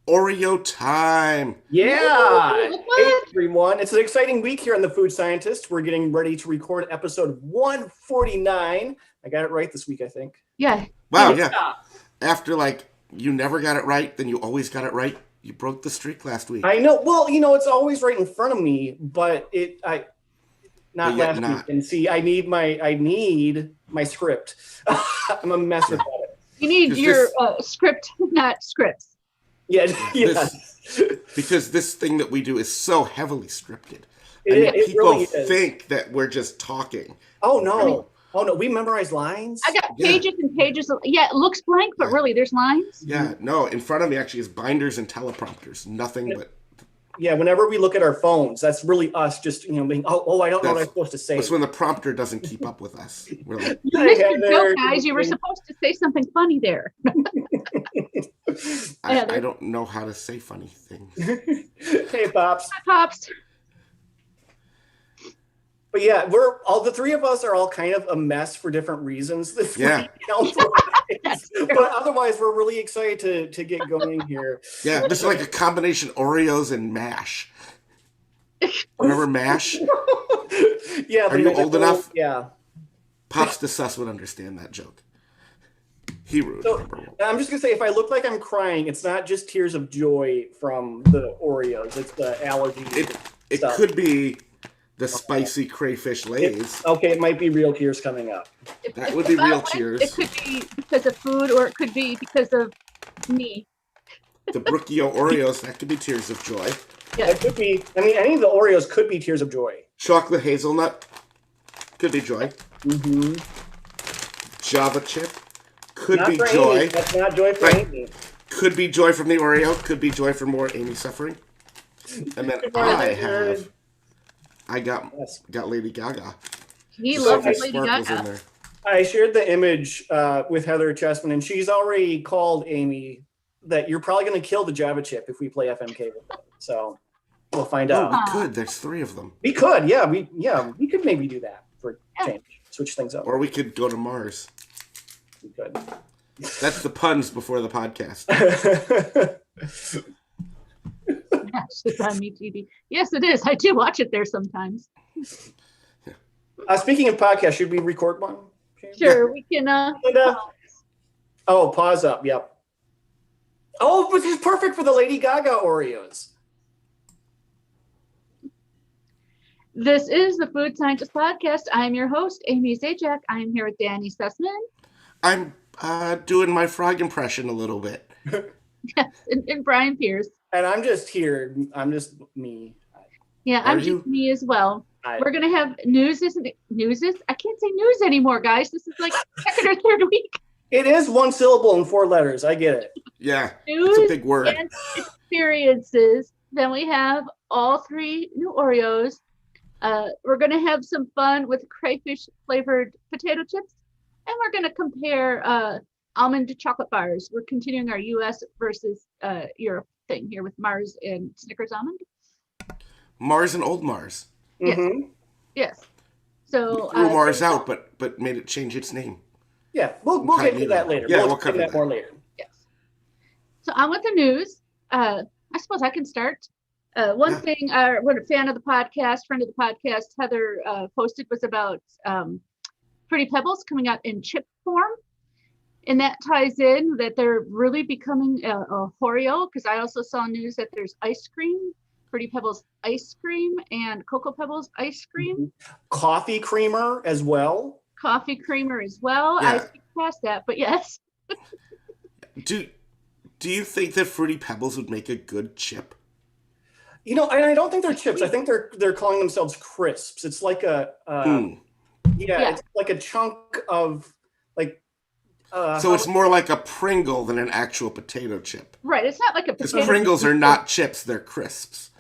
Oreo time. Yeah. Hey, What? everyone. It's an exciting week here on The Food Scientist. We're getting ready to record episode 149. I got it right this week, I think. Yeah. Wow, yeah. After you never got it right, then you always got it right. You broke the streak last week. I know. Well, it's always right in front of me, but not But yet last not. week. And see, I need my script. I'm a mess with that. You need your script, not scripts. Yeah, yeah. Because this thing that we do is so heavily scripted. It people really is. think that we're just talking. Oh no. We memorize lines. I got pages and pages. It looks blank, but really there's lines. Yeah, no, in front of me actually is binders and teleprompters. Nothing but... Yeah, whenever we look at our phones, that's really us just, being, I don't know what I'm supposed to say. That's when the prompter doesn't keep up with us. We're like, You missed your joke, guys. You were supposed to say something funny there. I don't know how to say funny things. Hey, Pops. Hi, Pops. But yeah, the three of us are all kind of a mess for different reasons this week. But otherwise, we're really excited to get going here. Yeah, this is like a combination Oreos and MASH. Remember MASH? Yeah. Are you old enough? Yeah. Pops the Sus would understand that joke. He would. So, I'm just going to say, if I look like I'm crying, it's not just tears of joy from the Oreos. It's the allergy. It could be the spicy crayfish lays. It might be real tears coming up. That would be real tears. It could be because of food, or it could be because of me. The Brookie-O Oreos, that could be tears of joy. Yeah. It could be, any of the Oreos could be tears of joy. Chocolate Hazelnut could be joy. Mm-hmm. Java Chip could Not be for joy. Amy. That's not joy for Amy. Could be joy from the Oreo. Could be joy for more Amy suffering. And then I got Lady Gaga. He So loves many Lady sparkles in Gaga. there. I shared the image with Heather Chessman, and she's already called Amy that you're probably going to kill the Java Chip if we play FMK with it. So we'll find out. We could. There's 3 of them. We could, yeah. We could maybe do that for change. Switch things up. Or we could go to Mars. We could. That's the puns before the podcast. It's on me TV. Yes, it is. I do watch it there sometimes. Speaking of podcast, should we record one? Sure, we can. Pause up. Yep. Oh, this is perfect for the Lady Gaga Oreos. This is the Food Scientist Podcast. I'm your host, Amy Zajac. I'm here with Danny Sussman. I'm doing my frog impression a little bit. Yes, and Bryan Pierce. And I'm just here. I'm just me. Yeah, I'm just me as well. We're going to have news. I can't say news anymore, guys. This is like second or third week. It is 1 syllable and 4 letters. I get it. Yeah, News it's a big word. And experiences. Then we have all 3 new Oreos. We're going to have some fun with crayfish flavored potato chips. And we're going to compare almond to chocolate bars. We're continuing our U.S. versus Europe thing here with Mars and Snickers Almond. Mars and Old Mars. Yes. Mm-hmm. Yes. So threw Mars out, but made it change its name. Yeah, we'll get to that later. Yeah, we'll cover that more later. Yes. So on with the news. I suppose I can start. One thing, what a fan of the podcast, friend of the podcast, Heather posted was about Fruity Pebbles coming out in chip form. And that ties in that they're really becoming a Oreo, because I also saw news that there's ice cream, Fruity Pebbles ice cream and Cocoa Pebbles ice cream. Coffee creamer as well. Coffee creamer as well. Yeah. I skipped past that, but yes. Do you think that Fruity Pebbles would make a good chip? I don't think they're chips. I think they're calling themselves crisps. It's like it's like a chunk of so it's more like a Pringle than an actual potato chip. Right. It's not like a potato. Because Pringles are not chips; they're crisps.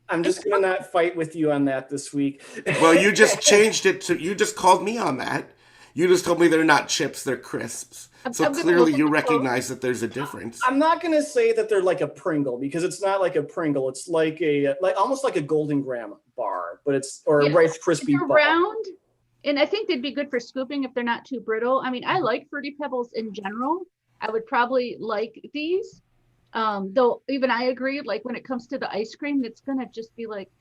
I'm just gonna not fight with you on that this week. Well, you just changed it to. You just called me on that. You just told me they're not chips; they're crisps. So clearly, you recognize that there's a difference. I'm not gonna say that they're like a Pringle, because it's not like a Pringle. It's like almost like a Golden Graham bar, but a Rice Krispie bar. Round. And I think they'd be good for scooping if they're not too brittle. I mean, I like Fruity Pebbles in general. I would probably like these. Though even I agree, like when it comes to the ice cream, it's gonna just be like,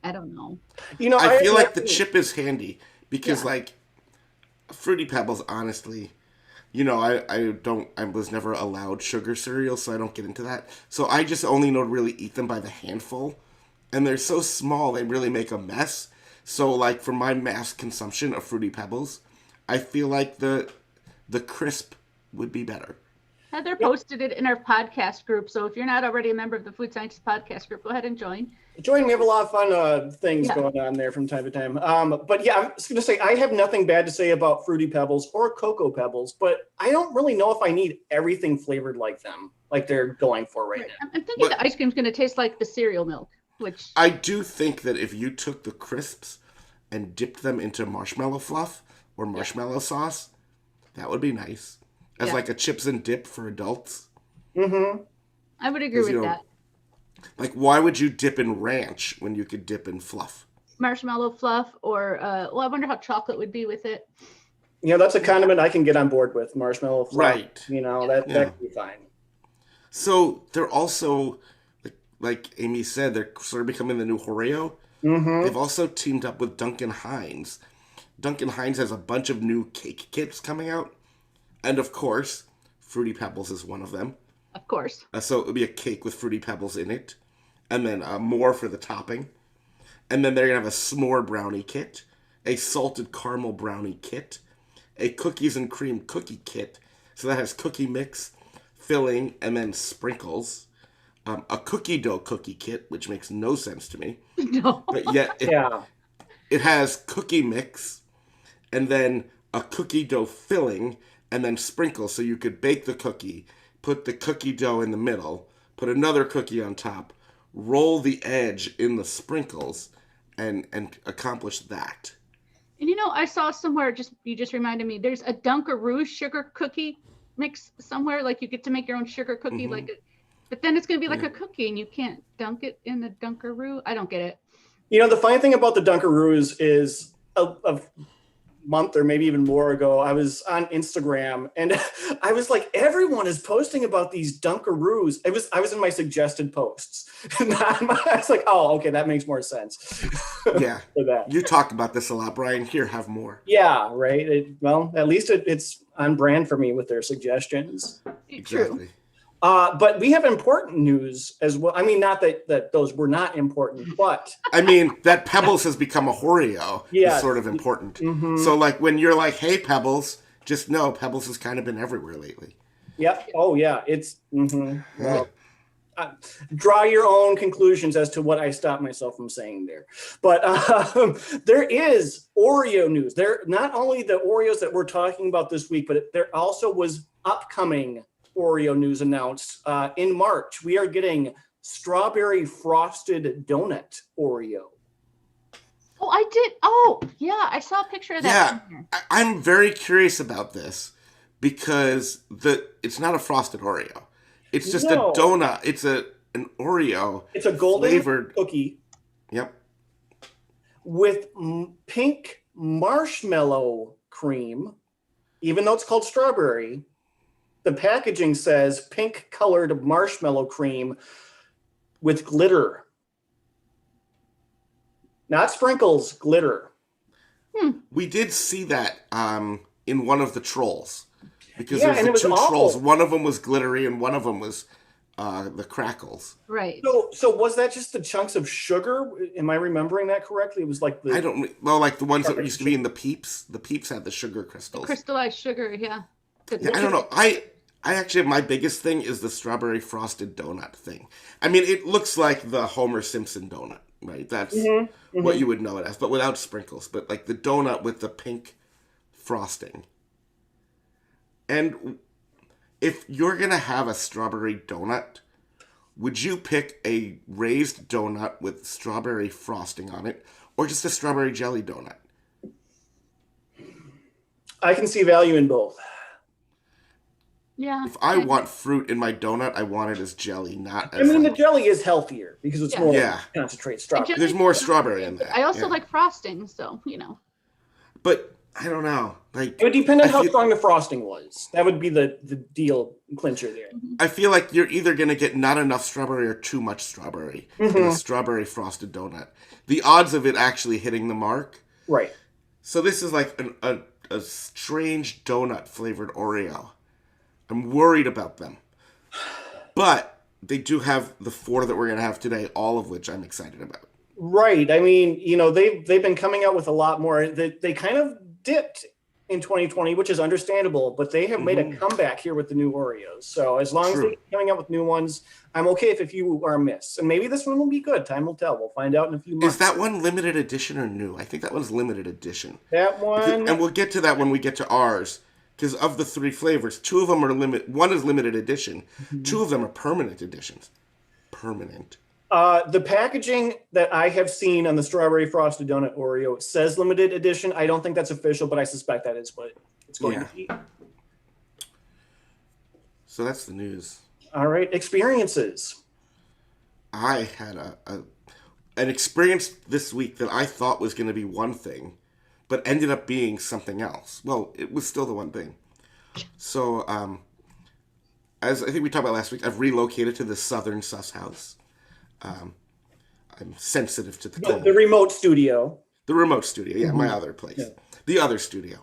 I don't know. I feel like the chip is handy because Yeah. like Fruity Pebbles, honestly, I was never allowed sugar cereal, so I don't get into that. So I just only know to really eat them by the handful, and they're so small they really make a mess. So like for my mass consumption of Fruity Pebbles, I feel like the crisp would be better. Heather posted it in our podcast group, so if you're not already a member of the Food Scientist podcast group, go ahead and join. Join. We have a lot of fun things going on there from time to time. But yeah, I was going to say, I have nothing bad to say about Fruity Pebbles or Cocoa Pebbles, but I don't really know if I need everything flavored like them, like they're going for right now. I'm thinking the ice cream's going to taste like the cereal milk, which... I do think that if you took the crisps and dipped them into marshmallow fluff or marshmallow sauce, that would be nice. As like a chips and dip for adults. Mm-hmm. I would agree with that. Like, why would you dip in ranch when you could dip in fluff? Marshmallow fluff, or I wonder how chocolate would be with it. That's a condiment I can get on board with. Marshmallow fluff. Right. That could be fine. So they're also, like Amy said, they're sort of becoming the new Oreo. Mm-hmm. They've also teamed up with Duncan Hines. Duncan Hines has a bunch of new cake kits coming out. And of course, Fruity Pebbles is one of them. Of course. So it would be a cake with Fruity Pebbles in it. And then more for the topping. And then they're going to have a s'more brownie kit, a salted caramel brownie kit, a cookies and cream cookie kit. So that has cookie mix, filling, and then sprinkles. A cookie dough cookie kit, which makes no sense to me. No. But yet it has cookie mix, and then a cookie dough filling, and then sprinkles, so you could bake the cookie, put the cookie dough in the middle, put another cookie on top, roll the edge in the sprinkles, and accomplish that. And I saw somewhere, you just reminded me, there's a Dunkaroo sugar cookie mix somewhere, like you get to make your own sugar cookie, but then it's going to be like a cookie, and you can't dunk it in the Dunkaroo. I don't get it. The funny thing about the Dunkaroos is a month or maybe even more ago, I was on Instagram and I was like, everyone is posting about these Dunkaroos. I was in my suggested posts. And I was like, oh, okay, that makes more sense. Yeah. For that. You talk about this a lot, Bryan. Here, have more. Yeah, right. Well, at least it's on brand for me with their suggestions. Exactly. True. But we have important news as well. I mean, not that those were not important, but I mean that Pebbles has become a Oreo is sort of important. Mm-hmm. So like when you're like, hey Pebbles, just know Pebbles has kind of been everywhere lately. Yep. Oh yeah. It's well, draw your own conclusions as to what I stopped myself from saying there. But there is Oreo news. There not only the Oreos that we're talking about this week, but there also was upcoming Oreo news announced in March. We are getting strawberry frosted donut Oreo. Oh, I did. Oh, yeah. I saw a picture of that. Yeah, I'm very curious about this because it's not a frosted Oreo. It's just a donut. It's an Oreo. It's a golden flavored cookie. Yep. With pink marshmallow cream, even though it's called strawberry. The packaging says pink colored marshmallow cream with glitter. Not sprinkles, glitter. We did see that in one of the trolls. Because Yeah, there's and the it was two awful. trolls. One of them was glittery and one of them was the crackles. Right. So was that just the chunks of sugar? Am I remembering that correctly? It was like I don't well, like the ones that used to be in the Peeps. The Peeps had the sugar crystals. Crystallized sugar, yeah. Yeah, I don't know. I actually, my biggest thing is the strawberry frosted donut thing. I mean, it looks like the Homer Simpson donut, right? That's what you would know it as, but without sprinkles. But like the donut with the pink frosting. And if you're going to have a strawberry donut, would you pick a raised donut with strawberry frosting on it or just a strawberry jelly donut? I can see value in both. Yeah. If I want fruit in my donut, I want it as jelly, not as... I mean, the like, jelly is healthier because it's more concentrated strawberry. there's more strawberry in that. I also like frosting, so, But I don't know. Like, It would depend on I how feel- strong the frosting was. That would be the deal clincher there. I feel like you're either going to get not enough strawberry or too much strawberry in a strawberry frosted donut. The odds of it actually hitting the mark. Right. So this is like a strange donut flavored Oreo. I'm worried about them. But they do have the 4 that we're going to have today, all of which I'm excited about. Right. I mean, you know, they've been coming out with a lot more. They kind of dipped in 2020, which is understandable, but they have made a comeback here with the new Oreos. So as long as they're coming out with new ones, I'm okay if a few are missed. And maybe this one will be good. Time will tell. We'll find out in a few months. Is that one limited edition or new? I think that one's limited edition. That one? And we'll get to that when we get to ours. Because of the 3 flavors, 2 of them are one is limited edition. 2 of them are permanent editions. Permanent. The packaging that I have seen on the strawberry frosted donut Oreo says limited edition. I don't think that's official, but I suspect that is what it's going to be. So that's the news. All right, experiences. I had an experience this week that I thought was going to be one thing, but ended up being something else. Well, it was still the one thing. So, as I think we talked about last week, I've relocated to the Southern Sus House. I'm sensitive to the cold. The remote studio. The remote studio, yeah, my other place. Yeah. The other studio.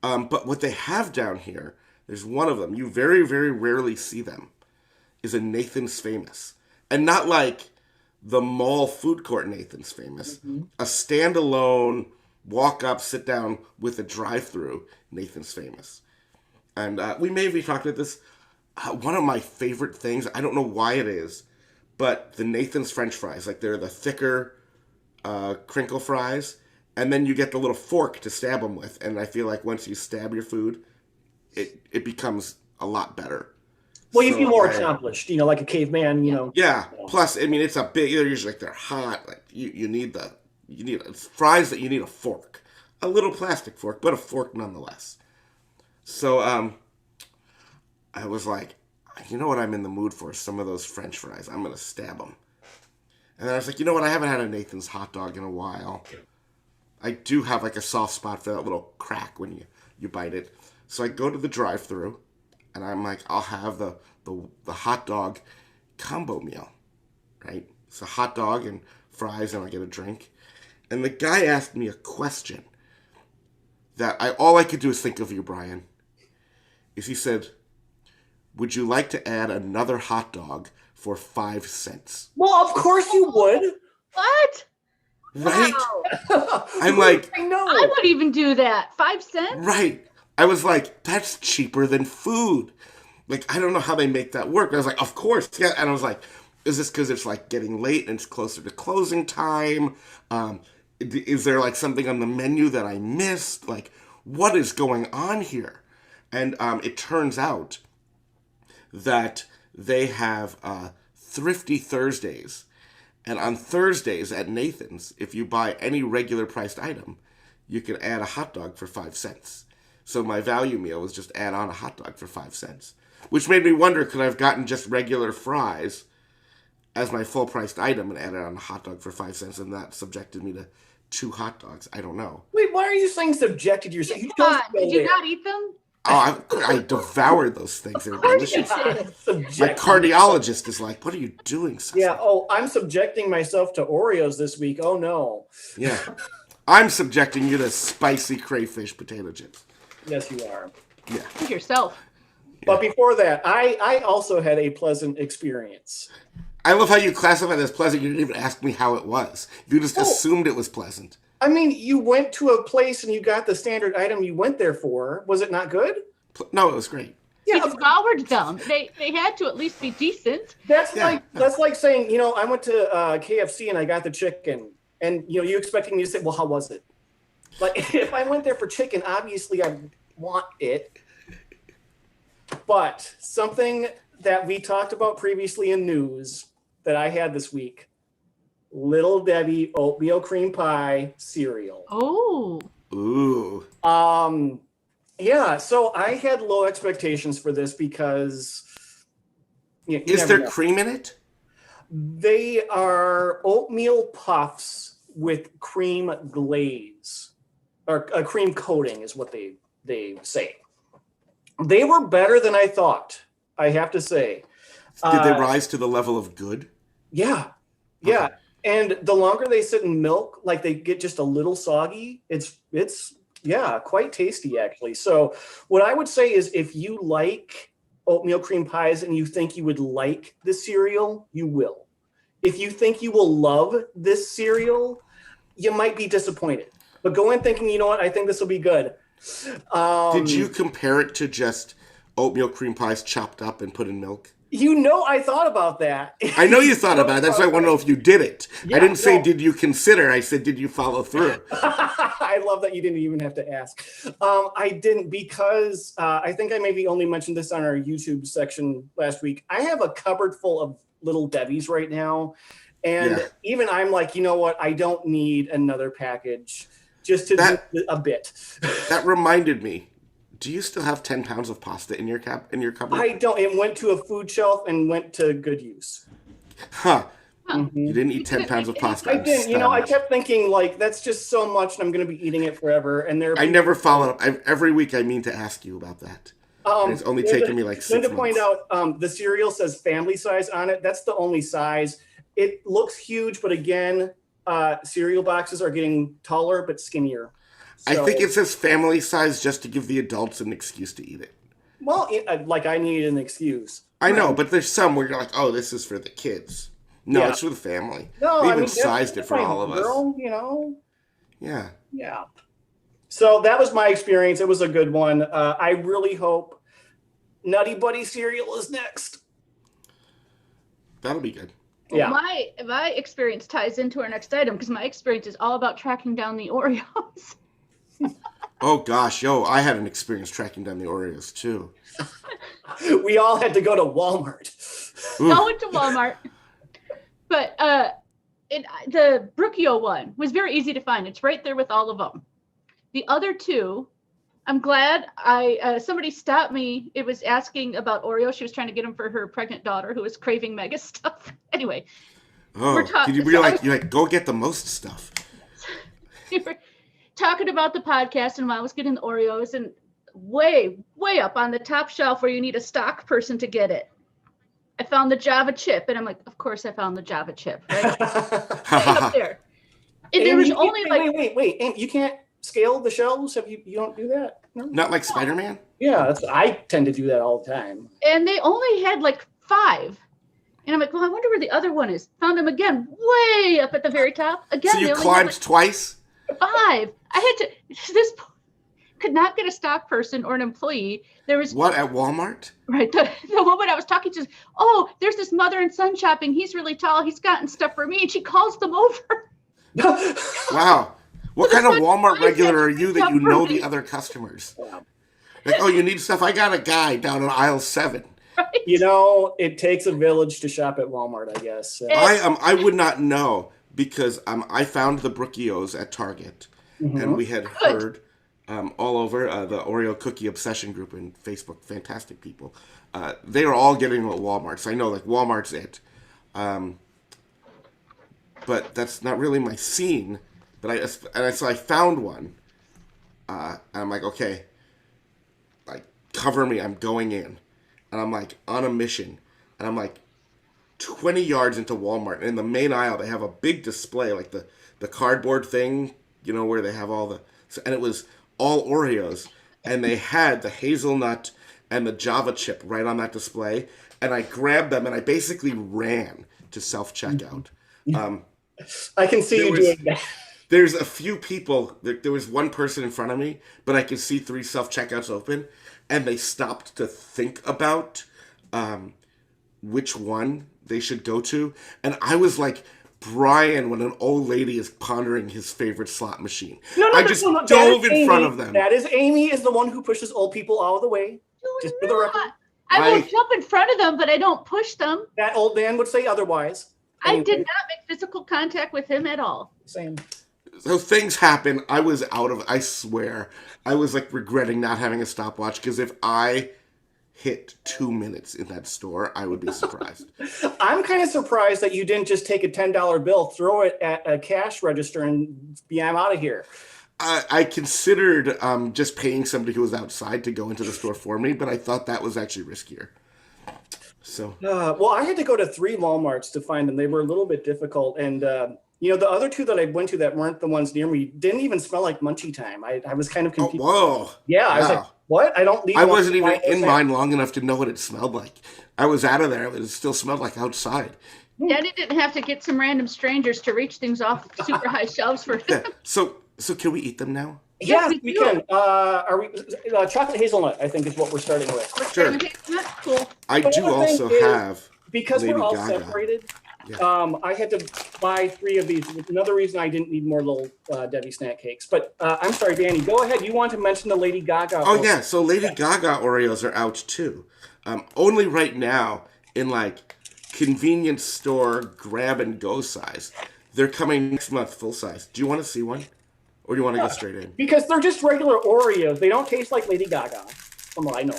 But what they have down here, there's one of them, you very, very rarely see them, is a Nathan's Famous. And not like the mall food court Nathan's Famous. A standalone, walk up, sit down with a drive-through Nathan's Famous. And we may have talked about this. One of my favorite things, I don't know why it is, but the Nathan's French fries, like they're the thicker crinkle fries, and then you get the little fork to stab them with, and I feel like once you stab your food, it becomes a lot better. Well, you feel more accomplished, you know, like a caveman, you know. Yeah. Plus, I mean, it's a big. They're usually like they're hot. Like you need it's fries that you need a fork, a little plastic fork, but a fork nonetheless. So I was like, you know what I'm in the mood for? Some of those French fries. I'm gonna stab them. And then I was like, you know what? I haven't had a Nathan's hot dog in a while. I do have like a soft spot for that little crack when you bite it. So I go to the drive-thru, and I'm like, I'll have the hot dog combo meal, right? It's a hot dog and fries, and I get a drink. And the guy asked me a question that all I could do is think of you, Bryan. Is he said, would you like to add another hot dog for 5 cents? Well, of course you would. What? Right? Wow. I'm like, I know. I would even do that. 5 cents? Right. I was like, that's cheaper than food. Like, I don't know how they make that work. I was like, of course. Yeah. And I was like, is this because it's like getting late and it's closer to closing time? Is there like something on the menu that I missed? Like, what is going on here? And it turns out that they have Thrifty Thursdays. And on Thursdays at Nathan's, if you buy any regular priced item, you can add a hot dog for 5 cents. So my value meal was just add on a hot dog for 5 cents. Which made me wonder, could I have gotten just regular fries as my full priced item and added on a hot dog for 5 cents, and that subjected me to 2 hot dogs? I don't know. Wait, why are you saying subjected yourself? Come on, did you not eat them? Oh, I devoured those things. They were delicious. My Subjecting cardiologist is like, what are you doing, Seth? Yeah, I'm subjecting myself to Oreos this week. Oh, no. Yeah. I'm subjecting you to spicy crayfish potato chips. Yes, you are. Yeah. Think yourself. But before that, I also had a pleasant experience. I love how you classify it as pleasant. You didn't even ask me how it was. You just assumed it was pleasant. I mean, you went to a place and you got the standard item you went there for. Was it not good? No, it was great. Yeah, he devoured them. They had to at least be decent. That's like saying, you know, I went to KFC and I got the chicken, and you know, you expecting me to say, well, how was it? Like, if I went there for chicken, obviously I want it. But something that we talked about previously in news that I had this week: Little Debbie oatmeal cream pie cereal. Oh. Ooh. Yeah, so I had low expectations for this because is there cream in it? They are oatmeal puffs with cream glaze. or a cream coating is what they say. They were better than I thought, I have to say. Did they rise to the level of good? Yeah. Yeah. Okay. And the longer they sit in milk, like they get just a little soggy. It's quite tasty actually. So what I would say is if you like oatmeal cream pies and you think you would like this cereal, you will. If you think you will love this cereal, you might be disappointed. But go in thinking, you know what, I think this will be good. Did you compare it to just oatmeal cream pies chopped up and put in milk? You know, I thought about that. I know you thought about it. That's why I want to know if you did it. Yeah, I didn't say, no. did you consider? I said, did you follow through? I love that you didn't even have to ask. I didn't because I think I maybe only mentioned this on our YouTube section last week. I have a cupboard full of Little Debbie's right now. And even I'm like, you know what? I don't need another package just to do a bit. That reminded me. Do you still have 10 pounds of pasta in your cupboard? I don't. It went to a food shelf and went to good use. Huh. Mm-hmm. You didn't eat 10 pounds of pasta. I didn't. You know, I kept thinking, like, that's just so much, and I'm going to be eating it forever. And I never followed up. Every week I mean to ask you about that. And it's only taken me like 6 months. To point out, the cereal says family size on it. That's the only size. It looks huge, but again, cereal boxes are getting taller but skinnier. So, I think it says family size just to give the adults an excuse to eat it. Well, like I need an excuse. I know, but there's some where you're like, oh, this is for the kids. No, it's for the family. No, they even sized it for all of us. You know? Yeah. Yeah. So that was my experience. It was a good one. I really hope Nutty Buddy cereal is next. That'll be good. Yeah. My experience ties into our next item because my experience is all about tracking down the Oreos. Oh gosh, I had an experience tracking down the Oreos too. We all had to go to Walmart. I went to Walmart, but the Brookie-O one was very easy to find. It's right there with all of them. The other two, I'm glad somebody stopped me. It was asking about Oreo. She was trying to get them for her pregnant daughter who was craving mega stuff. Anyway. Did you realize you go get the most stuff? We were talking about the podcast and I was getting the Oreos and way up on the top shelf where you need a stock person to get it. I found the Java Chip and I'm like, of course I found the Java Chip, right? Right up there. And there was only wait, Amy, you can't scale the shelves? You don't do that? No? Not like Spider-Man? Yeah, I tend to do that all the time. And they only had like 5. And I'm like, well, I wonder where the other one is. Found them again, way up at the very top. Again, so you climbed twice? 5. I had to, this could not get a stock person or an employee. There was what at Walmart? Right. The woman I was talking to, oh, there's this mother and son shopping. He's really tall. He's gotten stuff for me. And she calls them over. Wow. What kind of Walmart regular are you that you know the other customers? Like, oh, you need stuff? I got a guy down in aisle 7. Right. You know, it takes a village to shop at Walmart, I guess. I would not know because I found the Brookie-Os at Target, and we had heard all over the Oreo cookie obsession group in Facebook. Fantastic people. They are all getting them at Walmart, so I know like Walmart's it. But that's not really my scene. But so I found one, and I'm like, okay, like cover me. I'm going in. And I'm like on a mission, and I'm like 20 yards into Walmart. And in the main aisle, they have a big display, like the cardboard thing, where they have all and it was all Oreos. And they had the hazelnut and the Java chip right on that display. And I grabbed them, and I basically ran to self-checkout. I can see you doing that. There's a few people, there was one person in front of me, but I could see 3 self-checkouts open. And they stopped to think about which one they should go to. And I was like Bryan when an old lady is pondering his favorite slot machine. I just dove in front of them. That is Amy is the one who pushes old people out of the way. Just for the record. I will jump in front of them, but I don't push them. That old man would say otherwise. Anyway. I did not make physical contact with him at all. Same. So things happen. I swear, I was like regretting not having a stopwatch because if I hit 2 minutes in that store, I would be surprised. I'm kind of surprised that you didn't just take a $10 bill, throw it at a cash register, and be I'm out of here. I considered just paying somebody who was outside to go into the store for me, but I thought that was actually riskier. So, well, I had to go to 3 Walmarts to find them. They were a little bit difficult. And, the other 2 that I went to that weren't the ones near me didn't even smell like Munchie Time. I was kind of confused. Oh, whoa. Yeah, I was like, what? I wasn't even in mine long enough to know what it smelled like. I was out of there, but it still smelled like outside. Daddy didn't have to get some random strangers to reach things off super high shelves for him. Yeah. So can we eat them now? Yes, we can. Are we? Chocolate hazelnut, I think, is what we're starting with. Sure. Cool. I do also have because Lady we're all Gaga. separated. Yeah. I had to buy 3 of these. Another reason I didn't need more little Debbie snack cakes. But I'm sorry, Danny. Go ahead. You want to mention the Lady Gaga? Oh yeah. So Lady Gaga Oreos are out too. Only right now in like convenience store grab and go size. They're coming next month full size. Do you want to see one? Or do you want to go straight in? Because they're just regular Oreos. They don't taste like Lady Gaga, from what I know.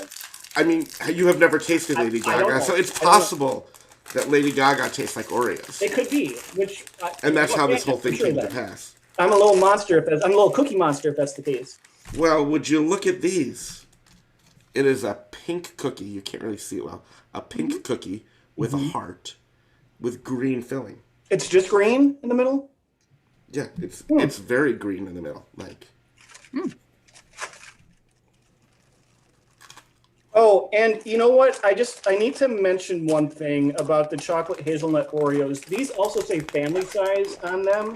I mean, you have never tasted Lady Gaga, so it's possible that Lady Gaga tastes like Oreos. It could be, and that's how this whole thing came to pass. I'm a little monster if that's, I'm a little cookie monster if that's the case. Well, would you look at these? It is a pink cookie. You can't really see it well. A pink cookie with a heart with green filling. It's just green in the middle? Yeah, it's very green in the middle. Like. Oh, and you know what? I need to mention one thing about the chocolate hazelnut Oreos. These also say family size on them,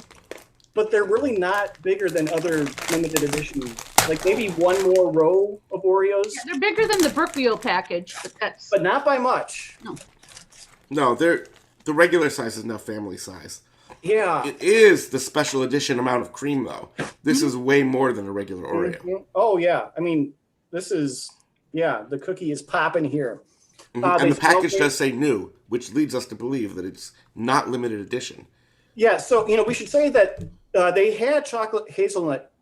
but they're really not bigger than other limited edition. Like maybe one more row of Oreos. Yeah, they're bigger than the Brookie-O package, but not by much. No, the regular size is now family size. Yeah. It is the special edition amount of cream, though. This is way more than a regular Oreo. Oh, yeah. I mean, this is, the cookie is popping here. And the package does say new, which leads us to believe that it's not limited edition. Yeah, so, we should say that they had chocolate hazelnut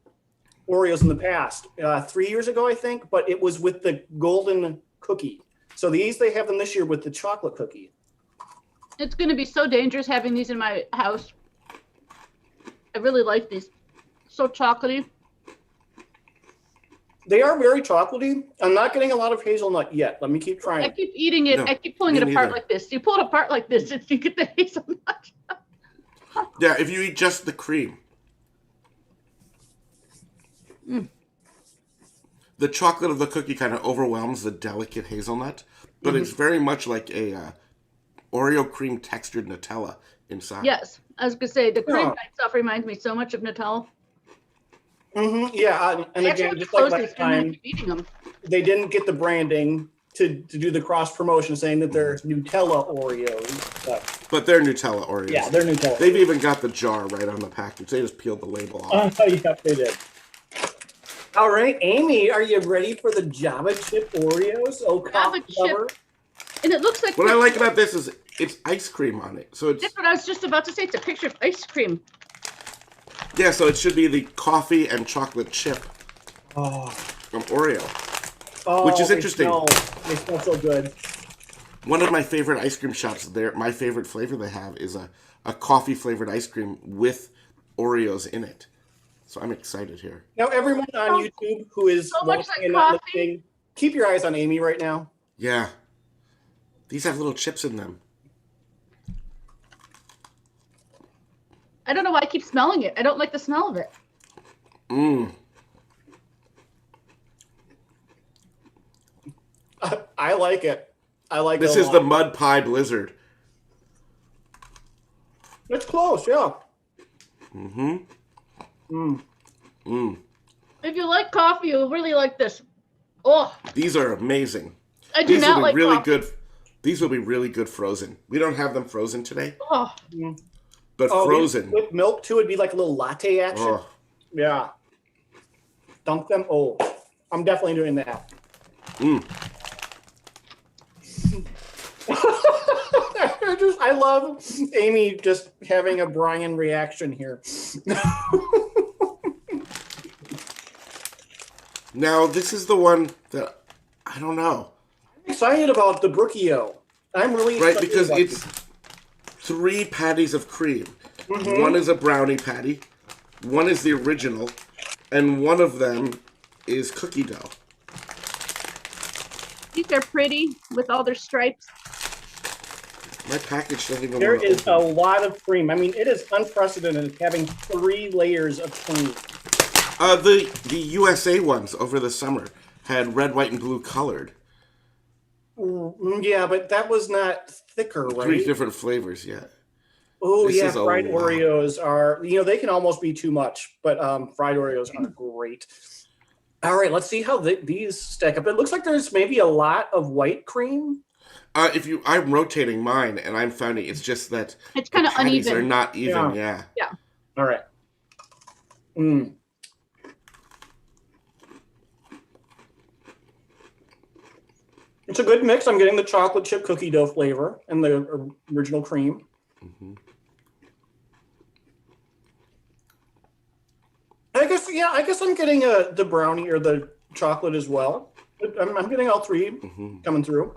Oreos in the past, 3 years ago, I think, but it was with the golden cookie. So they have them this year with the chocolate cookie. It's going to be so dangerous having these in my house. I really like these. So chocolatey. They are very chocolatey. I'm not getting a lot of hazelnut yet. Let me keep trying. I keep eating it. I keep pulling it apart like this. You pull it apart like this, and you get the hazelnut. Yeah, if you eat just the cream. The chocolate of the cookie kind of overwhelms the delicate hazelnut, but it's very much like a Oreo cream textured Nutella inside. Yes, I was gonna say the cream itself reminds me so much of Nutella. Yeah, and again, just like last time, they didn't get the branding to do the cross promotion, saying that they're Nutella Oreos. But they're Nutella Oreos. Yeah, they're Nutella. They've even got the jar right on the package. They just peeled the label off. Yeah, they did. All right, Amy, are you ready for the Java Chip Oreos? Oh, Java Chip. And it looks like what I like about this is it's ice cream on it. So that's what I was just about to say. It's a picture of ice cream. Yeah, so it should be the coffee and chocolate chip from Oreo, which is interesting. They smell so good. One of my favorite ice cream shops there, my favorite flavor they have is a coffee flavored ice cream with Oreos in it. So I'm excited here. Now, everyone on YouTube who is so much like coffee, keep your eyes on Amy right now. Yeah. These have little chips in them. I don't know why I keep smelling it. I don't like the smell of it. I like it. I like this it. This is the Mud Pie Blizzard. It's close, yeah. If you like coffee, you'll really like this. Oh, these are amazing. I do not like really coffee. Good. These will be really good frozen. We don't have them frozen today. Oh. But frozen. With milk, too, it'd be like a little latte action. Oh. Yeah. Dunk them. Oh, I'm definitely doing that. I love Amy just having a Bryan reaction here. Now, this is the one that, I don't know. I'm excited about the Brookie-O. I'm really excited. Right, because it's 3 patties of cream. One is a brownie patty. One is the original. And one of them is cookie dough. These are pretty with all their stripes. My package doesn't even There want to is a open. lot of cream. I mean, it is unprecedented having 3 layers of cream. The USA ones over the summer had red, white, and blue colored. Yeah, but that was not thicker, 3 right? different flavors, yeah. Oh, This yeah, is a fried lot. Oreos are, they can almost be too much, but fried Oreos are great. All right, let's see how these stack up. It looks like there's maybe a lot of white cream. I'm rotating mine, and I'm finding it's just that It's kind of patties uneven. are not even, yeah. All right. Mm. It's a good mix. I'm getting the chocolate chip cookie dough flavor and the original cream. Mm-hmm. I guess I'm getting the brownie or the chocolate as well. I'm getting all 3 coming through.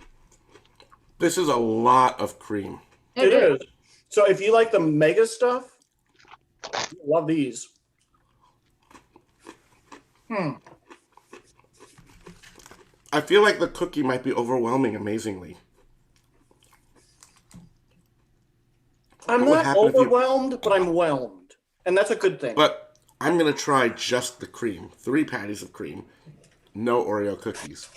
This is a lot of cream. It is. So if you like the mega stuff, love these. I feel like the cookie might be overwhelming amazingly. I'm What would not happen if you- overwhelmed, but I'm whelmed. And that's a good thing. But I'm going to try just the cream. 3 patties of cream. No Oreo cookies.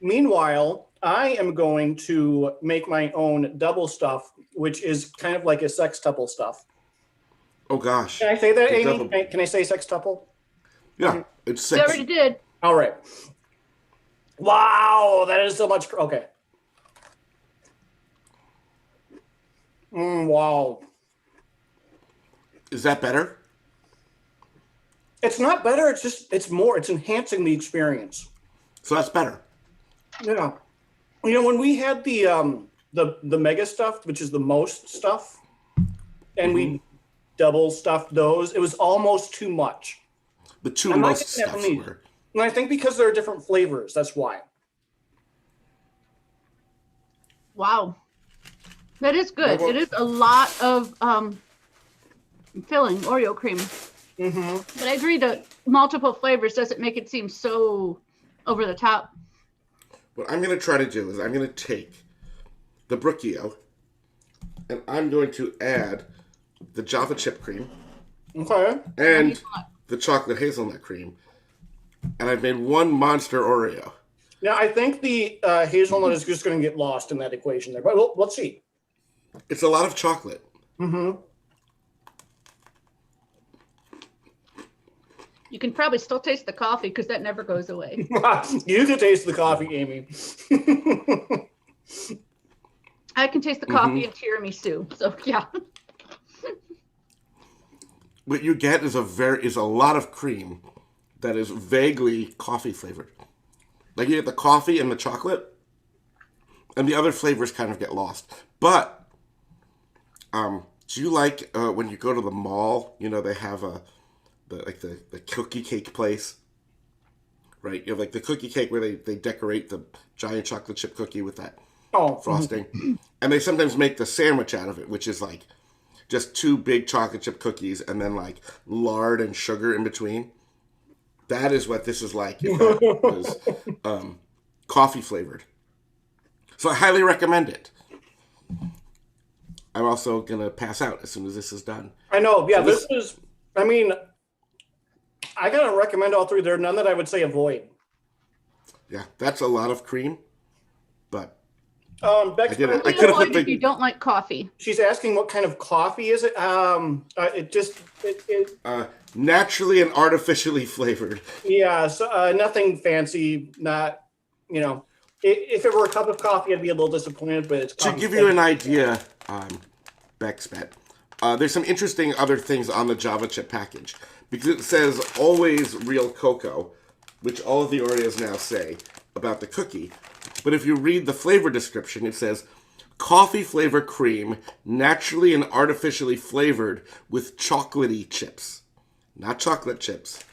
Meanwhile, I am going to make my own double stuff, which is kind of like a sextuple stuff. Oh, gosh. Can I say that, The Amy? double- Can I say sextuple? Yeah, it's We 6. already did. All right. Wow, that is so much. Okay. Wow. Is that better? It's not better. It's more. It's enhancing the experience. So that's better. Yeah. When we had the mega stuff, which is the most stuff, and we double stuffed those, it was almost too much. The 2 I'm not most getting that from stuffs these. were. And I think because there are different flavors, that's why. Wow. That is good. Well, It is a lot of filling, Oreo cream. Mm-hmm. But I agree that multiple flavors doesn't make it seem so over the top. What I'm going to try to do is I'm going to take the Brookie-O and I'm going to add the Java Chip cream Okay. and the Chocolate Hazelnut cream. And I've made 1 monster Oreo. Now, I think the hazelnut is just going to get lost in that equation there. But let's see. It's a lot of chocolate. Mm-hmm. You can probably still taste the coffee because that never goes away. You can taste the coffee, Amy. I can taste the coffee and tiramisu. So yeah. What you get is a lot of cream that is vaguely coffee flavored. Like you get the coffee and the chocolate, and the other flavors kind of get lost. But do you like when you go to the mall? They have the cookie cake place, right? You have like the cookie cake where they decorate the giant chocolate chip cookie with that frosting, and they sometimes make the sandwich out of it, which is like just 2 big chocolate chip cookies and then like lard and sugar in between. That is what this is like if that was coffee flavored. So I highly recommend it. I'm also going to pass out as soon as this is done. I know. Yeah, So this is, I mean, I got to recommend all 3. There are none that I would say avoid. Yeah, that's a lot of cream, but Beck's did it. I You could've avoid put the- if you don't like coffee. she's asking what kind of coffee is it? naturally and artificially flavored. Yeah, so nothing fancy, not, if it were a cup of coffee, I'd be a little disappointed, but it's To give you an idea, Beck's bet, there's some interesting other things on the Java Chip package. Because it says always real cocoa, which all of the Oreos now say about the cookie. But if you read the flavor description, it says coffee flavor cream, naturally and artificially flavored with chocolatey chips. Not chocolate chips,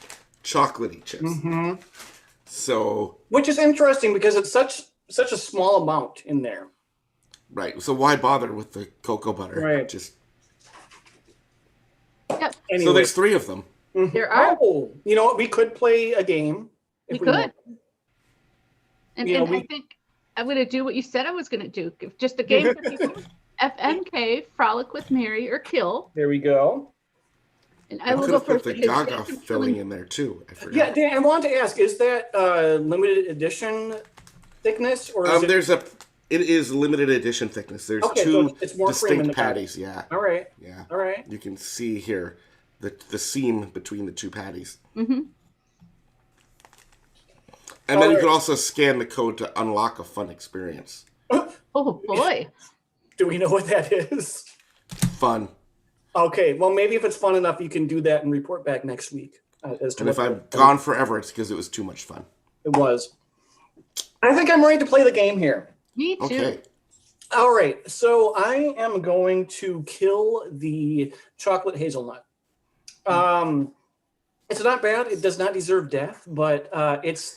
chocolatey chips. Mm-hmm. So, Which is interesting because it's such a small amount in there. right. So why bother with the cocoa butter? Right. Just Yep. Anyway. So there's 3 of them. There are. Oh, you know what? We could play a game. We could. Want. And I think I'm going to do what you said I was going to do. Just a game for people. FMK, Frolic with Mary, or Kill. There we go. And I will go first. Put the Gaga filling in there too. I forgot. Yeah, Dan, I wanted to ask: is that limited edition thickness, or is It is limited edition thickness. There's 2 so it's more distinct patties. Yeah. All right. Yeah. All right. You can see here the seam between the 2 patties. Mm-hmm. And then you can also scan the code to unlock a fun experience. Oh boy! Do we know what that is? Fun. Okay, well, maybe if it's fun enough, you can do that and report back next week. As to And if I'm gone forever, it's because it was too much fun. It was. I think I'm ready to play the game here. Me too. Okay. All right, so I am going to kill the chocolate hazelnut. It's not bad. It does not deserve death, but it's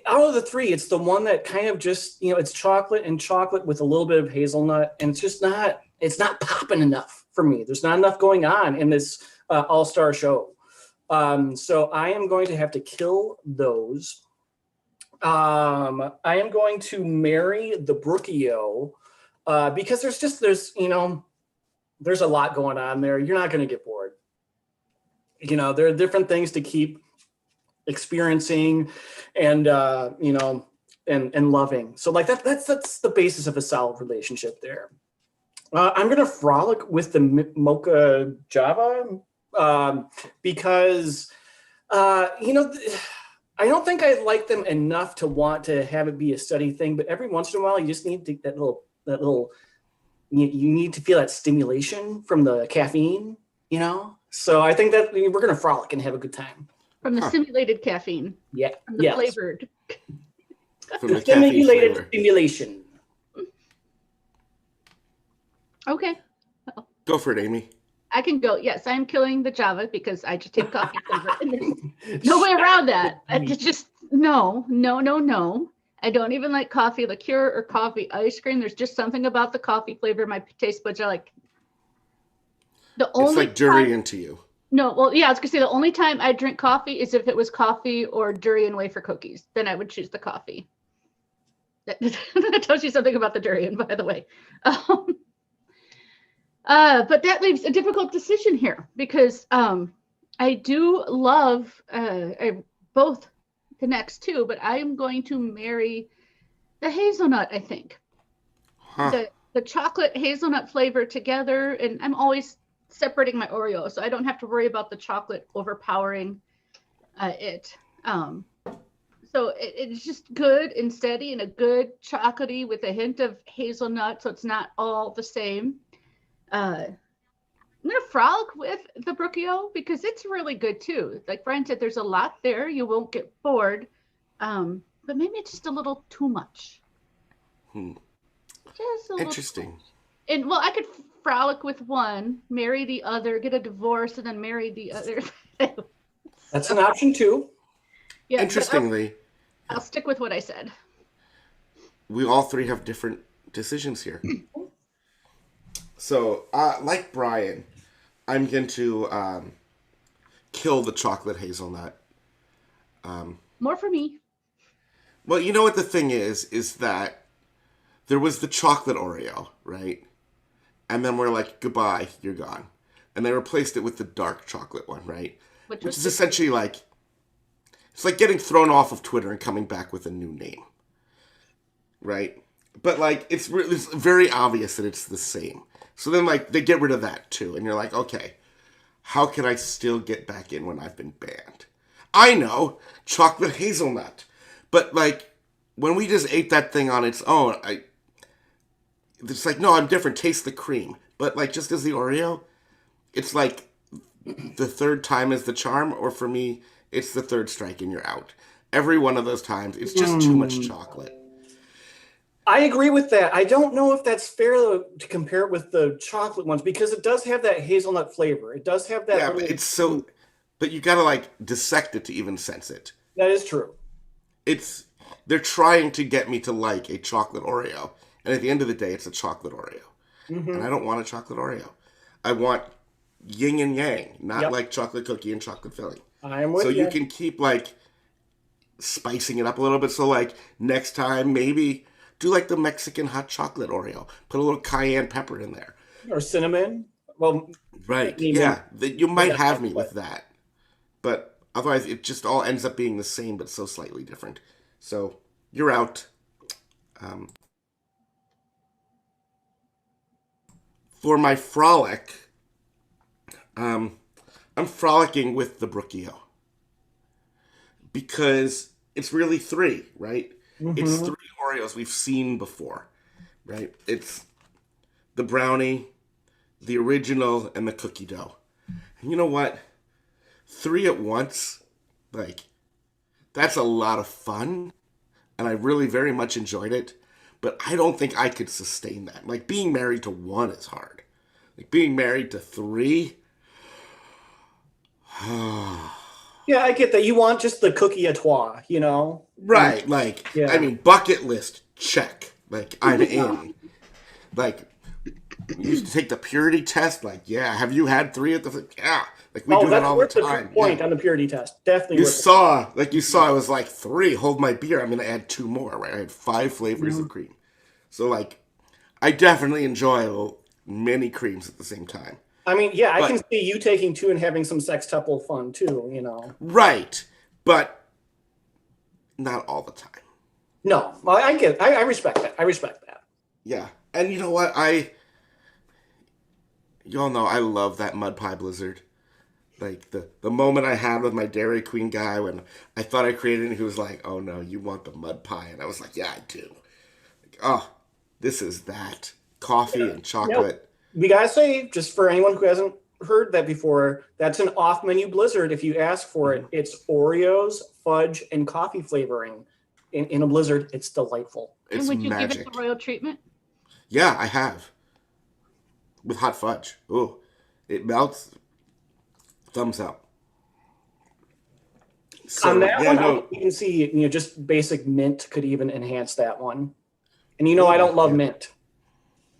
out of the 3, it's the one that kind of just, it's chocolate with a little bit of hazelnut, and it's not popping enough for me. There's not enough going on in this all-star show. So I am going to have to kill those. I am going to marry the Brookie-O because there's a lot going on there. You're not going to get bored. There are different things to keep experiencing and and loving. So like that's the basis of a solid relationship there. I'm going to frolic with the Mocha Java because I don't think I like them enough to want to have it be a steady thing, but every once in a while you just need that little you need to feel that stimulation from the caffeine, So I think that we're going to frolic and have a good time. From the simulated caffeine. Yeah. From the flavored. From the simulated stimulation. Okay. Go for it, Amy. I can go. Yes, I'm killing the Java because I just take coffee flavor. No way around that. It's just no. I don't even like coffee liqueur or coffee ice cream. There's just something about the coffee flavor my taste buds are like. It's like durian to you. No, well, yeah, I was gonna say the only time I drink coffee is if it was coffee or durian wafer cookies. Then I would choose the coffee. That tells you something about the durian, by the way. But that leaves a difficult decision here because I do love both the next 2, but I am going to marry the hazelnut, I think. Huh. The chocolate hazelnut flavor together, and I'm always separating my Oreo, so I don't have to worry about the chocolate overpowering it. So it's just good and steady and a good chocolatey with a hint of hazelnut, so it's not all the same. I'm going to frolic with the Brookie-O because it's really good too. Like Bryan said, there's a lot there. You won't get bored. But maybe it's just a little too much. Just a Interesting. Little. And well, I could frolic with one, marry the other, get a divorce, and then marry the other. That's an option too. Yeah. Interestingly, I'll stick with what I said. We all 3 have different decisions here. So, like Bryan, I'm going to kill the chocolate hazelnut. More for me. Well, you know what the thing is that there was the chocolate Oreo, right? And then we're like, goodbye, you're gone. And they replaced it with the dark chocolate one, right? Which is essentially like, it's like getting thrown off of Twitter and coming back with a new name, right? But like, it's very obvious that it's the same. So then like, they get rid of that too. And you're like, okay, how can I still get back in when I've been banned? I know, chocolate hazelnut. But like, when we just ate that thing on its own, it's like, no, I'm different. Taste the cream. But like, just as the Oreo, it's like the 3rd time is the charm, or for me, it's the 3rd strike and you're out. Every one of those times, it's just too much chocolate. I agree with that. I don't know if that's fair to compare it with the chocolate ones because it does have that hazelnut flavor. It does have that. Yeah, but you gotta like dissect it to even sense it. That is true. They're trying to get me to like a chocolate Oreo. And at the end of the day, it's a chocolate Oreo. Mm-hmm. And I don't want a chocolate Oreo. I want yin and yang, not Yep. like chocolate cookie and chocolate filling. I'm with So you. you can keep like spicing it up a little bit. So like next time, maybe do like the Mexican hot chocolate Oreo. Put a little cayenne pepper in there. Or cinnamon. Well, Right. maybe- Yeah. You might Yeah, have me but- with that. But otherwise, it just all ends up being the same, but so slightly different. So you're out. For my frolic, I'm frolicking with the Brookie-O. Because it's really three, right? It's three Oreos we've seen before, right? It's the brownie, the original, and the cookie dough. And you know what? 3 at once, like, that's a lot of fun. And I really very much enjoyed it. But I don't think I could sustain that. Like, being married to 1 is hard. Like, being married to 3... yeah, I get that. You want just the cookie à trois, you know? Right, like, Yeah. I mean, bucket list, check. Like, I'm in. Like, we used to take the purity test. Like, yeah, have you had 3 at the... Yeah, like, we do that that's all worth the the time. point Yeah. on the purity test. Definitely You worth saw, I was like, 3, hold my beer. I'm going to add 2 more, right? I had 5 flavors of cream. So, like, I definitely enjoy many creams at the same time. I mean, yeah, I But- can see you taking 2 and having some sextuple fun too, you know? Right, but not all the time. No, well, I respect that. I respect that. Yeah, and you know what? Y'all know I love that mud pie blizzard. Like, the moment I had with my Dairy Queen guy when I thought I created it, he was like, oh no, you want the mud pie? And I was like, yeah, I do. Like, oh, this is that. Coffee and chocolate. We gotta say, just for anyone who hasn't heard that before, that's an off-menu blizzard. If you ask for it, it's Oreos, fudge, and coffee flavoring in a blizzard. It's delightful. It's And would you magic. give it the royal treatment? Yeah, I have. With hot fudge. Ooh, it melts. Thumbs up. So, On that yeah, one, no, you can see, you know, just basic mint could even enhance that one. And you know, I don't love Yeah. mint.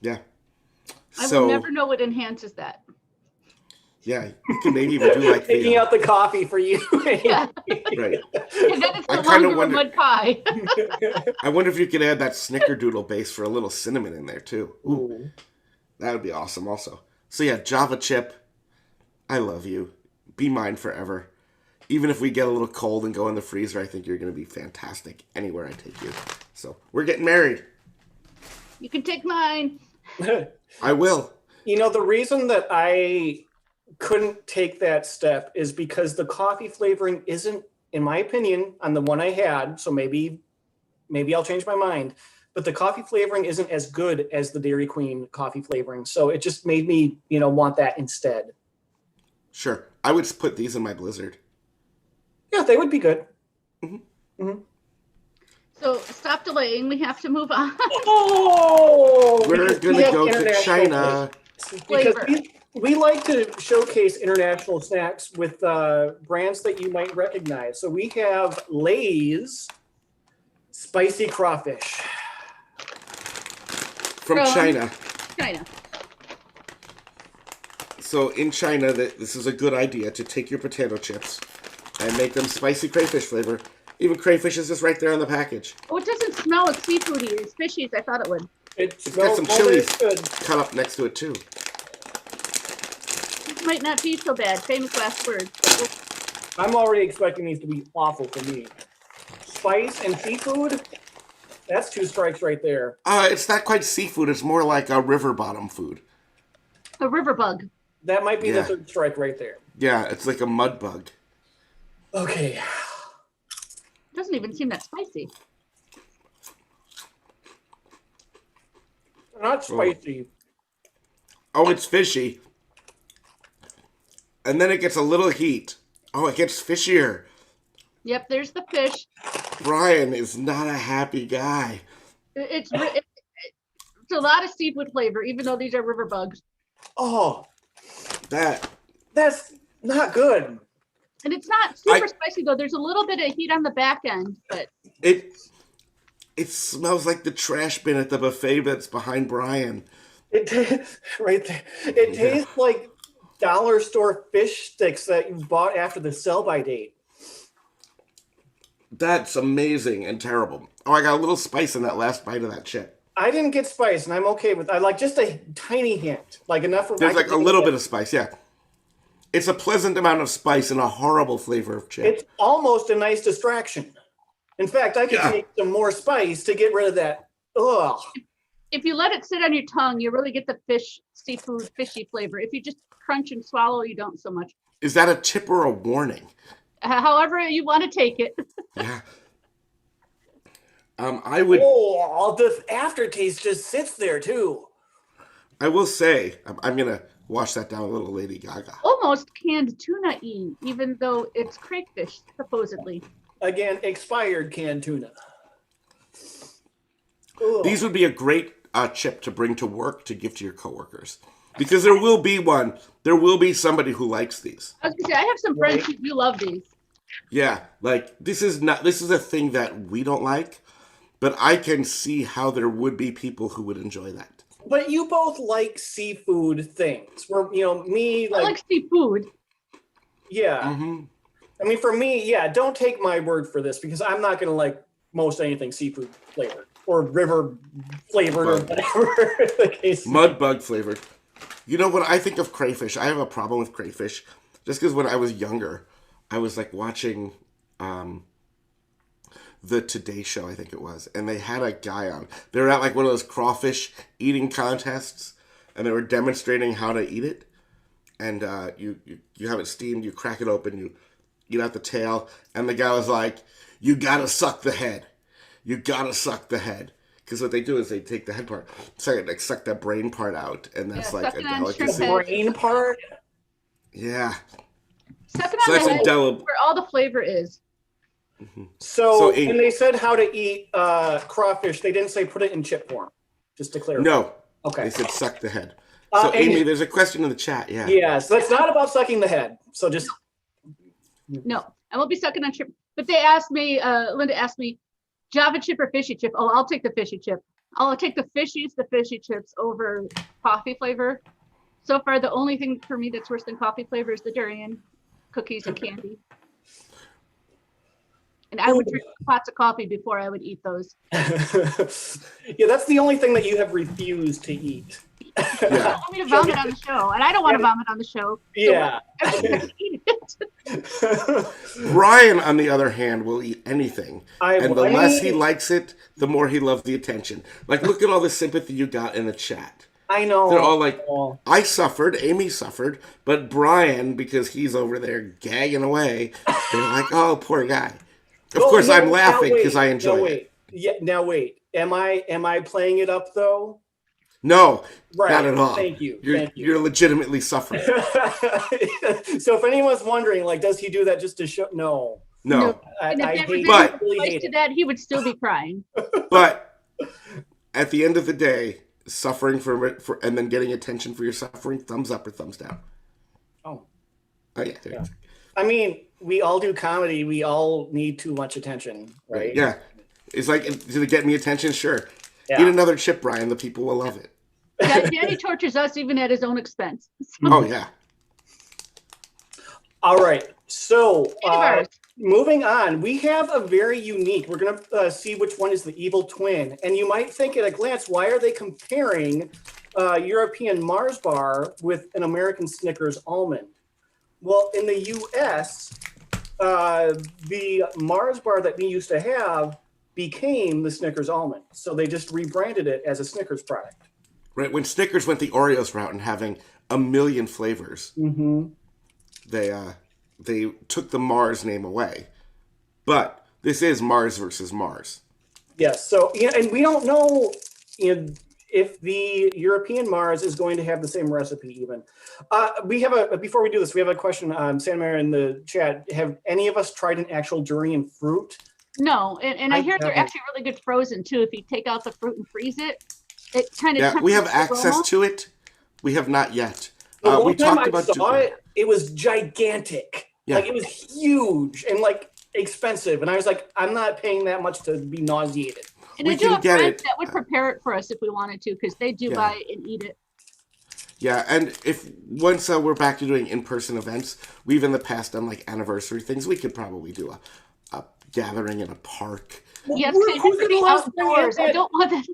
yeah. I So, will never know what enhances that. yeah, you can maybe even do like Taking the, out the coffee for you. Yeah. right. And then it's I no kinda longer a wonder- mud pie. I wonder if you could add that snickerdoodle base for a little cinnamon in there too. Ooh, Ooh. that would be awesome also. So yeah, Java Chip, I love you. Be mine forever. Even if we get a little cold and go in the freezer, I think you're going to be fantastic anywhere I take you. So we're getting married. You can take mine. I will. You know, the reason that I couldn't take that step is because the coffee flavoring isn't, in my opinion, on the one I had, so maybe I'll change my mind, but the coffee flavoring isn't as good as the Dairy Queen coffee flavoring. So it just made me, you know, want that instead. Sure. I would put these in my blizzard. Yeah, they would be good. So stop delaying. We have to move on. Oh! We're because going we to have go to international China. taste. Because Flavor. we like to showcase international snacks with brands that you might recognize. So we have Lay's Spicy Crawfish. From China. China. So in China, this is a good idea to take your potato chips and make them spicy crayfish flavor. Even crayfish is just right there on the package. Oh, it doesn't smell as seafoody as fishy as I thought it would. It It's got smells some almost chilies good. cut up next to it too. This might not be so bad. Famous last words. I'm already expecting these to be awful for me. Spice and seafood, that's 2 strikes right there. It's not quite seafood. It's more like a river bottom food. A river bug. That might be Yeah. the 3rd strike right there. Yeah, it's like a mud bug. Okay. Doesn't even seem that spicy. Not spicy. Oh, it's fishy. And then it gets a little heat. Oh, it gets fishier. Yep, there's the fish. Bryan is not a happy guy. It's a lot of seafood flavor, even though these are river bugs. Oh, That that's not good. And it's not super spicy though. There's a little bit of heat on the back end, but it smells like the trash bin at the buffet that's behind Bryan. It tastes right there. It tastes like dollar store fish sticks that you bought after the sell-by date. That's amazing and terrible. Oh, I got a little spice in that last bite of that chip. I didn't get spice, and I'm okay with. I like just a tiny hint, like enough for. There's like a little bit of spice, yeah. It's a pleasant amount of spice and a horrible flavor of chip. It's almost a nice distraction. In fact, I could take some more spice to get rid of that. Ugh. If you let it sit on your tongue, you really get the seafood, fishy flavor. If you just crunch and swallow, you don't so much. Is that a tip or a warning? However you want to take it. Yeah. I would. Oh, the aftertaste just sits there too. I will say, I'm gonna wash that down a little, Lady Gaga. Almost canned tuna-y, even though it's crayfish, supposedly. Again, expired canned tuna. Ugh. These would be a great chip to bring to work to give to your coworkers, because there will be one. There will be somebody who likes these. I was gonna say, I have some friends who do love these. Yeah, like this is a thing that we don't like, but I can see how there would be people who would enjoy that. But you both like seafood things. Where me I like seafood. Yeah. Mm-hmm. I mean, for me, yeah. Don't take my word for this because I'm not gonna like most anything seafood flavored or river flavored or whatever the case. Mud bug flavored. You know, when I think of crayfish, I have a problem with crayfish, just because when I was younger, I was like watching the Today Show, I think it was, and they had a guy on. They were at like one of those crawfish eating contests, and they were demonstrating how to eat it. And you have it steamed, you crack it open, you eat out the tail, and the guy was like, "You gotta suck the head. You gotta suck the head." Because what they do is they take the head part, suck that brain part out, and that's like a delicacy. The brain part? Yeah. Suck it on the head where all the flavor is. Mm-hmm. So when they said how to eat crawfish, they didn't say put it in chip form, just to clarify. No. Okay. They said suck the head. So Amy, there's a question in the chat. Yeah. Yeah, so it's not about sucking the head. So just... No, I won't be sucking on chip. But they asked me, Linda asked me, Java chip or fishy chip? Oh, I'll take the fishy chip. I'll take the fishy chips over coffee flavor. So far, the only thing for me that's worse than coffee flavor is the durian cookies and candy. And I would drink pots of coffee before I would eat those. Yeah, that's the only thing that you have refused to eat. Yeah. You don't want me to vomit on the show, and I don't want to vomit on the show. Yeah. So eat it. Bryan, on the other hand, will eat anything. And the less he likes it, the more he loves the attention. Like, look at all the sympathy you got in the chat. I know. They're all like, I suffered, Amy suffered, but Bryan, because he's over there gagging away, they're like, oh, poor guy. Of course, I'm laughing because I enjoy it. Yeah, now wait. Am I playing it up, though? No, right. Not at all. Thank you. You're legitimately suffering. So if anyone's wondering, like, does he do that just to show? No. I hate to that, he would still be crying. But at the end of the day, suffering for and then getting attention for your suffering, thumbs up or thumbs down. Oh yeah. I mean, we all do comedy. We all need too much attention, right? Yeah. It's like, did it get me attention? Sure. Yeah. Eat another chip, Bryan. The people will love it. Yeah, Danny tortures us even at his own expense. Oh, yeah. All right. So, moving on, we have a very unique, we're going to see which one is the evil twin. And you might think at a glance, why are they comparing European Mars bar with an American Snickers Almond? Well, in the U.S., the Mars bar that we used to have became the Snickers Almond. So they just rebranded it as a Snickers product. Right. When Snickers went the Oreos route and having a million flavors, they took the Mars name away. But this is Mars versus Mars. Yes. So, and we don't know if the European Mars is going to have the same recipe even. We have before we do this, we have a question on Santa Maria in the chat. Have any of us tried an actual durian fruit? No, and I hear they're actually really good frozen too. If you take out the fruit and freeze it, it kind of... Yeah, we have access to it. We have not yet. We talked about it. It was gigantic. Yeah. Like, it was huge and like expensive. And I was like, I'm not paying that much to be nauseated. And I do have friends that would prepare it for us if we wanted to, because they do buy it and eat it. Yeah, and if once we're back to doing in-person events, we've in the past done like anniversary things. We could probably do a gathering in a park. Yes, Who's can gonna let us bring in outdoors. I that? don't want that.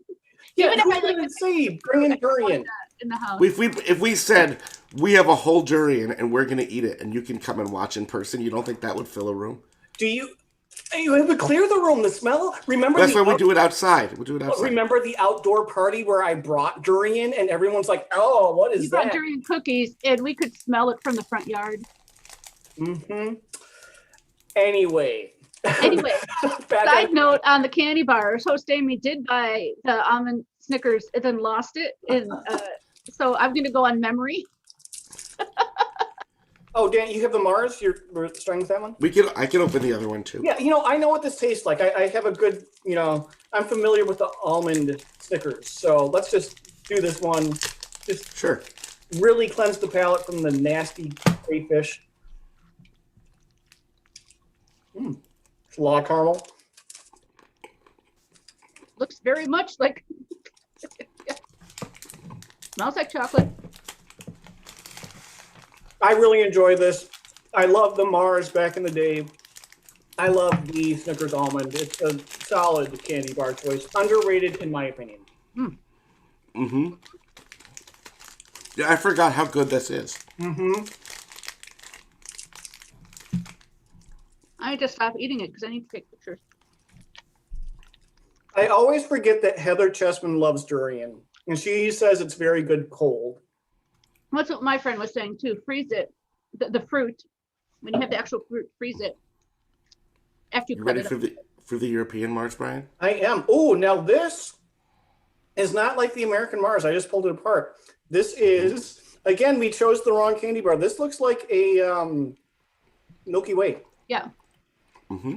Yeah, Even if who's I like gonna the say bring in durian? in the house. If we said we have a whole durian and we're gonna eat it and you can come and watch in person, you don't think that would fill a room? Do you? You have to clear the room. The smell. That's why we do it outside. We do it outside. Remember the outdoor party where I brought durian and everyone's like, "Oh, what is You brought that?" durian cookies, and we could smell it from the front yard. Mm-hmm. Anyway, Side note on the candy bars, host Amy did buy the almond Snickers and then lost it, and so I'm going to go on memory. Oh, Dan, you have the Mars. We're starting with that one. I can open the other one too. Yeah, I know what this tastes like. I have a good, I'm familiar with the almond Snickers. So let's just do this one. Just Sure. really cleanse the palate from the nasty crayfish. It's a lot of caramel. Looks very much like. Yeah. Smells like chocolate. I really enjoy this. I love the Mars back in the day. I love the Snickers Almond. It's a solid candy bar choice. Underrated, in my opinion. Mm-hmm. Yeah, I forgot how good this is. Mm-hmm. I need to stop eating it because I need to take pictures. I always forget that Heather Chessman loves durian. And she says it's very good cold. That's what my friend was saying too. Freeze it, the fruit. When you have the actual fruit, freeze it. After you cut ready it for the European Mars, Bryan? I am. Oh, now this is not like the American Mars. I just pulled it apart. This is, again, we chose the wrong candy bar. This looks like a Milky Way. Yeah. Mm-hmm.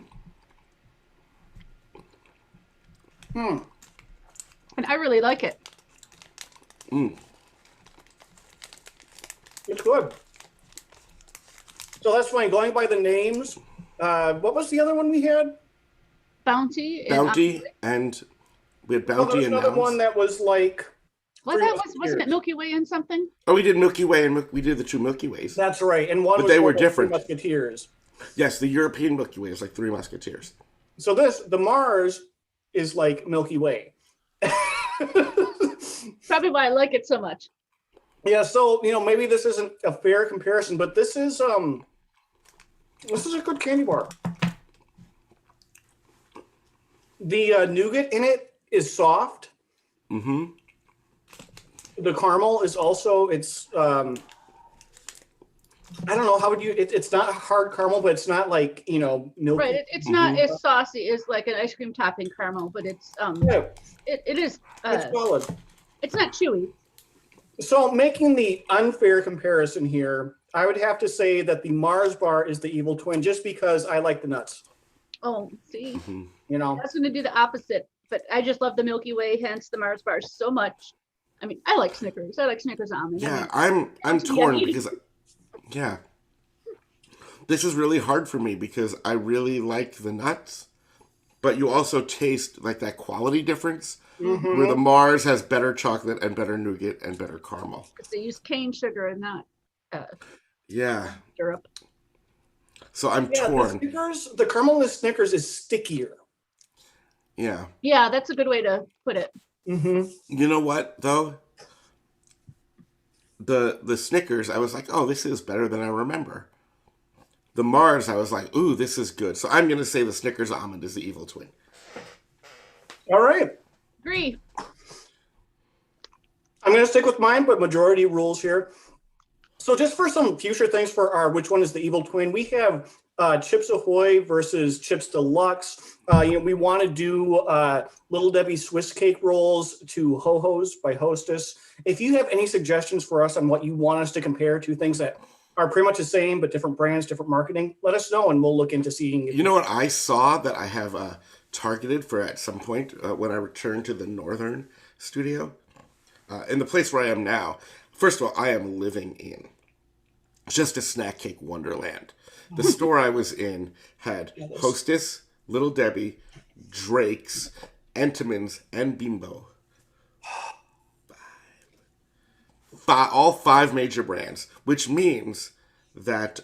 And I really like it. It's good. So that's funny. Going by the names, what was the other one we had? Bounty. And we had Bounty there's and another Mounds. one that was like. Wasn't it Milky Way and something? Oh, we did Milky Way and we did the two Milky Ways. That's right, and one. But was they were like different. Three Musketeers. Yes, the European Milky Way is like Three Musketeers. So the Mars is like Milky Way. Probably why I like it so much. Yeah, so maybe this isn't a fair comparison, but this is a good candy bar. The nougat in it is soft. Mm-hmm. The caramel is also I don't know, how would you it's not hard caramel, but it's not like milky. Right, it's not as saucy as like an ice cream topping caramel, but it's it is it's solid. It's not chewy. So making the unfair comparison here, I would have to say that the Mars bar is the evil twin, just because I like the nuts. Oh, see, I was going to do the opposite, but I just love the Milky Way, hence the Mars bars so much. I mean, I like Snickers. I like Snickers Almond. Yeah, I'm torn because this is really hard for me because I really like the nuts, but you also taste like that quality difference where the Mars has better chocolate and better nougat and better caramel. Because they use cane sugar and not syrup. So I'm torn. The caramel in the Snickers is stickier. Yeah. Yeah, that's a good way to put it. Mm-hmm. You know what though? The Snickers, I was like, oh, this is better than I remember. The Mars, I was like, ooh, this is good. So I'm gonna say the Snickers Almond is the evil twin. All right. Agree. I'm going to stick with mine, but majority rules here. So just for some future things for our which one is the evil twin, we have Chips Ahoy versus Chips Deluxe. We want to do Little Debbie Swiss cake rolls to Ho-Ho's by Hostess. If you have any suggestions for us on what you want us to compare to things that are pretty much the same but different brands, different marketing, let us know and we'll look into seeing. You know what I saw that I have targeted for at some point when I return to the Northern studio? In the place where I am now, first of all, I am living in just a snack cake wonderland. The store I was in had Hostess, Little Debbie, Drake's, Entenmann's, and Bimbo. all 5 major brands, which means that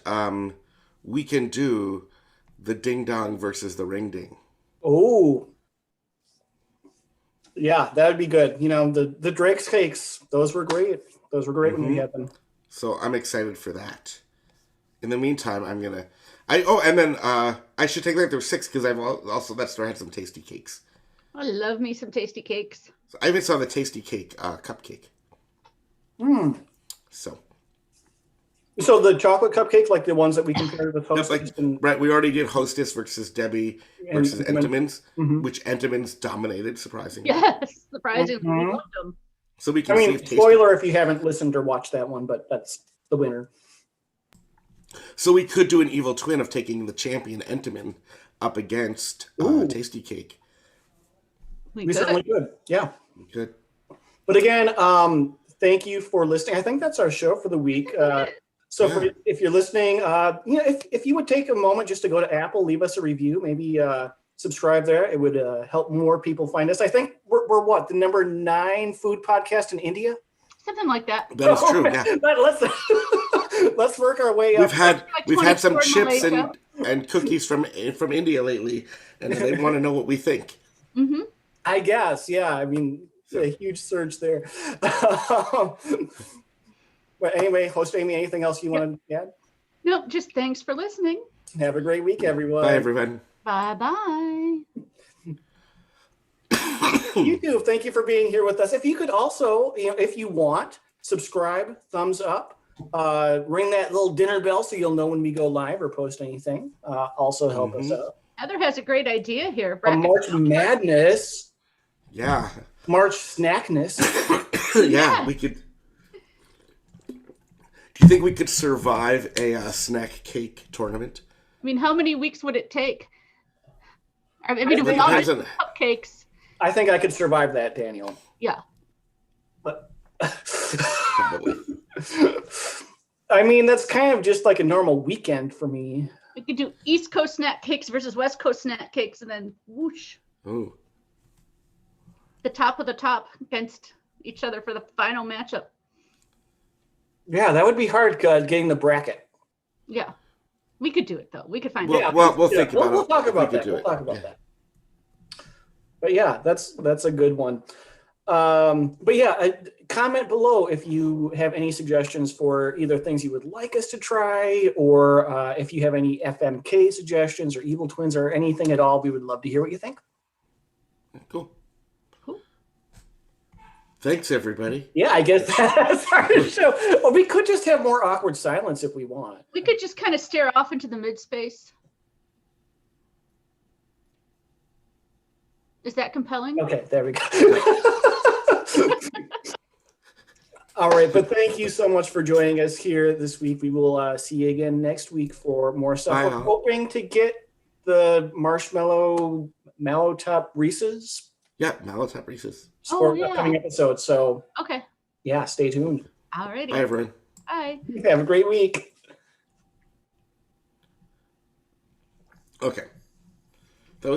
we can do the Ding Dong versus the Ring Ding. Oh, yeah, that would be good. You know, the Drake's cakes, those were great. Those were great when we had them. So I'm excited for that. In the meantime, I'm gonna. I should take that. There's 6 because I've also that store had some tasty cakes. I love me some tasty cakes. So I even saw the tasty cake cupcake. So the chocolate cupcake, like the ones that we compared with Hostess, right? We already did Hostess versus Debbie versus Entenmann's, which Entenmann's dominated, surprisingly. Yes, surprisingly, we loved them. So we can see if spoiler if you haven't listened or watched that one, but that's the winner. So we could do an evil twin of taking the champion Entenmann up against Tasty Cake. We certainly could. Yeah. We could. But again, thank you for listening. I think that's our show for the week. If you're listening, if you would take a moment just to go to Apple, leave us a review, maybe subscribe there. It would help more people find us. I think we're what, the number 9 food podcast in India? Something like that. That is true. Yeah. Let's work our way up. We've had some chips and cookies from India lately, and they want to know what we think. Mm-hmm. I guess, yeah. I mean, it's a huge surge there. But anyway, Host Amy, anything else you want to add? No, just thanks for listening. Have a great week, everyone. Bye, everyone. Bye-bye. YouTube, thank you for being here with us. If you could also, if you want, subscribe, thumbs up, ring that little dinner bell so you'll know when we go live or post anything. Also help us out. Heather has a great idea here. March Madness. Yeah. March Snackness. Yeah, we could. Do you think we could survive a snack cake tournament? I mean, how many weeks would it take? I mean, if we all had cupcakes. I think I could survive that, Daniel. Yeah. But I mean, that's kind of just like a normal weekend for me. We could do East Coast snack cakes versus West Coast snack cakes, and then whoosh. Ooh. The top of the top against each other for the final matchup. Yeah, that would be hard getting the bracket. Yeah. We could do it, though. We could find it. We'll think about it. We'll talk about that. We'll talk about that. But yeah, that's a good one. But yeah, comment below if you have any suggestions for either things you would like us to try, or if you have any FMK suggestions or evil twins or anything at all. We would love to hear what you think. Cool. Thanks, everybody. Yeah, I guess that's our show. Well, we could just have more awkward silence if we want. We could just kind of stare off into the mid-space. Is that compelling? Okay, there we go. All right, but thank you so much for joining us here this week. We will see you again next week for more stuff. We're hoping to get the marshmallow Mallow Top Reese's. Yeah, Mallow Top Reese's. For upcoming episodes. So okay. Yeah, stay tuned. Alrighty. Bye, everyone. Bye. Have a great week. Okay.